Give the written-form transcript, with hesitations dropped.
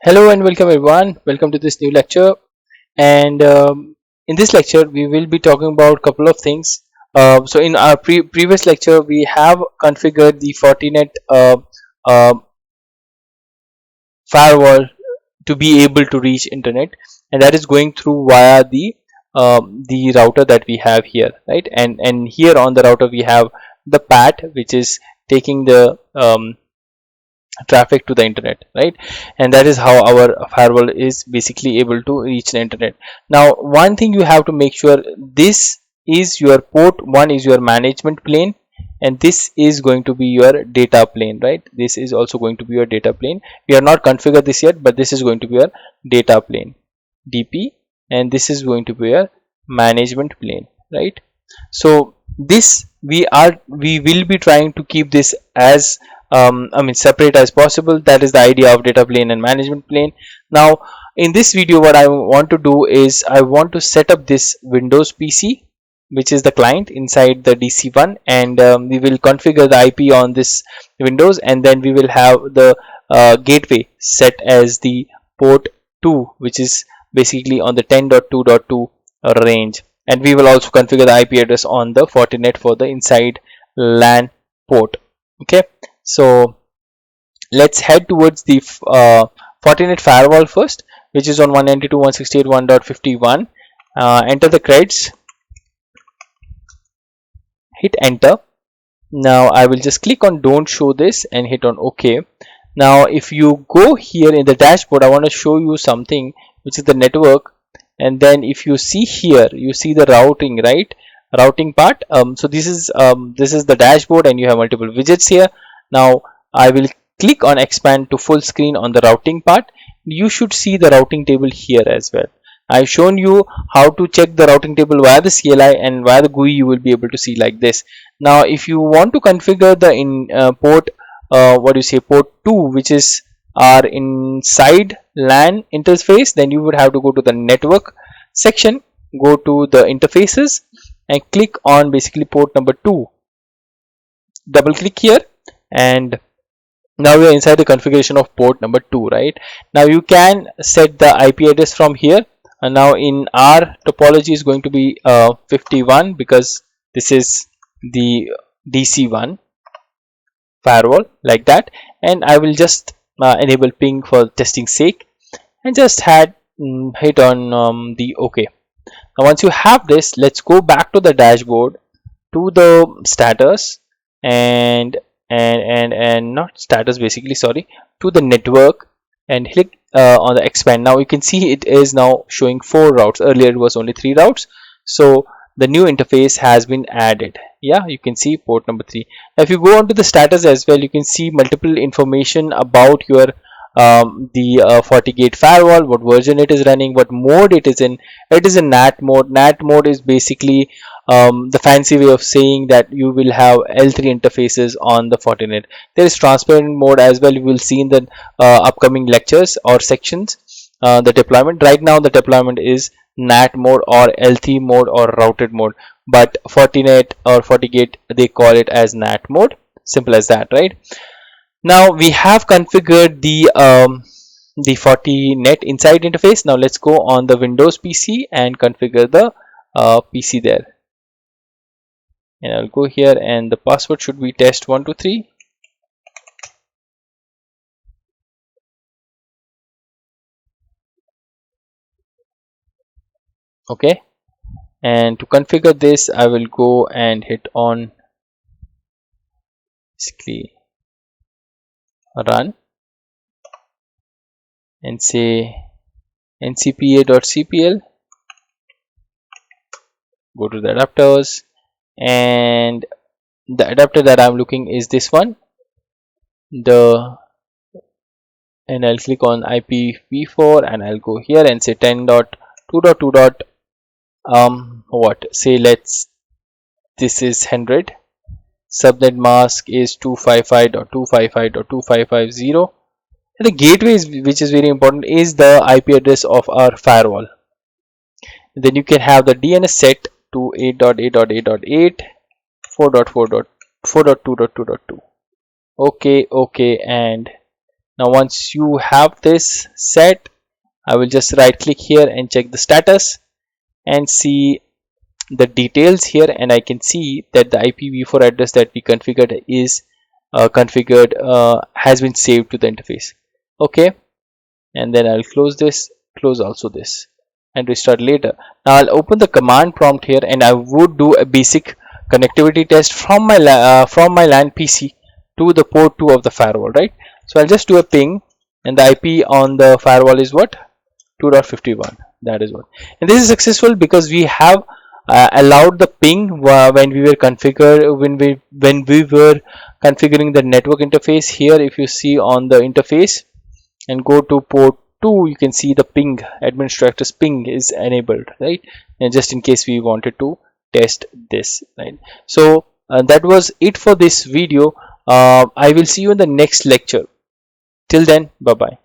Hello and welcome everyone. Welcome to this new lecture. And in this lecture, we will be talking about a couple of things. So in our previous lecture, we have configured the Fortinet uh, firewall to be able to reach internet, and that is going through via the router that we have here, right? And here on the router we have the PAT, which is taking the traffic to the internet, right? And that is how our firewall is basically able to reach the internet. Now one thing you have to make sure, this is your port 1 is your management plane, and this is going to be your data plane, right? This is also going to be your data plane. We are not configured this yet, but this is going to be your data plane, DP, and this is going to be your management plane, right? So this we will be trying to keep this as separate as possible. That is the idea of data plane and management plane. Now in this video, what I want to do is I want to set up this Windows PC, which is the client inside the DC1, and we will configure the IP on this Windows, and then we will have the gateway set as the port 2, which is basically on the 10.2.2 range, and we will also configure the IP address on the Fortinet for the inside LAN port. Okay, so let's head towards the Fortinet firewall first, which is on 192.168.1.51. Enter the creds, hit enter. Now I will just click on don't show this and hit on OK. Now if you go here in the dashboard, I want to show you something, which is the network. And then if you see here, you see the routing, right? Routing part. So this is the dashboard, and you have multiple widgets here. Now I will click on expand to full screen on the routing part. You should see the routing table here as well. I've shown you how to check the routing table via the CLI, and via the GUI you will be able to see like this. Now if you want to configure the port port 2, which is our inside LAN interface, then you would have to go to the network section, go to the interfaces, and click on basically port number 2. Double click here, and now we are inside the configuration of port number 2, right? Now you can set the IP address from here, and now in our topology is going to be 51, because this is the DC1 firewall, like that. And I will just enable ping for testing sake, and just hit on the OK. Now once you have this, let's go back to the dashboard, to the status, and not status, basically, sorry, to the network, and click on the expand. Now you can see it is now showing 4 routes. Earlier it was only 3 routes, so the new interface has been added. Yeah, you can see port number 3. Now if you go on to the status as well, you can see multiple information about your Fortigate firewall, what version it is running, what mode it is in. It is in NAT mode. NAT mode is basically the fancy way of saying that you will have L3 interfaces on the Fortinet. There is transparent mode as well. You will see in the upcoming lectures or sections the deployment. Right now the deployment is NAT mode or L3 mode or routed mode, but Fortinet or Fortigate, they call it as NAT mode. Simple as that, right? Now we have configured the Fortinet inside interface. Now let's go on the Windows PC and configure the PC there. And I'll go here, and the password should be test123. Okay, and to configure this, I will go and hit on basically run and say ncpa.cpl. Go to the adapters, and the adapter that I'm looking is this one, and I'll click on IPv4, and I'll go here and say 10.2.2. This is 100. Subnet mask is 255.255.2550, and the gateway which is very important, is the IP address of our firewall. And then you can have the DNS set to 8.8.8.8, 4.4.4.2.2.2. Okay, and Now once you have this set, I will just right click here and check the status and see the details here, and I can see that the IPv4 address that we configured is has been saved to the interface. Okay, and then I'll close this, close also this, and restart later. Now I'll open the command prompt here, and I would do a basic connectivity test from my LAN PC to the port 2 of the firewall, right? So I'll just do a ping, and the IP on the firewall is what? 2.51. That is what, and this is successful because we have allowed the ping when we were configuring the network interface. Here if you see on the interface and go to port 2, you can see the ping, administrator's ping is enabled, right? And just in case we wanted to test this, right? So that was it for this video. I will see you in the next lecture. Till then, bye bye.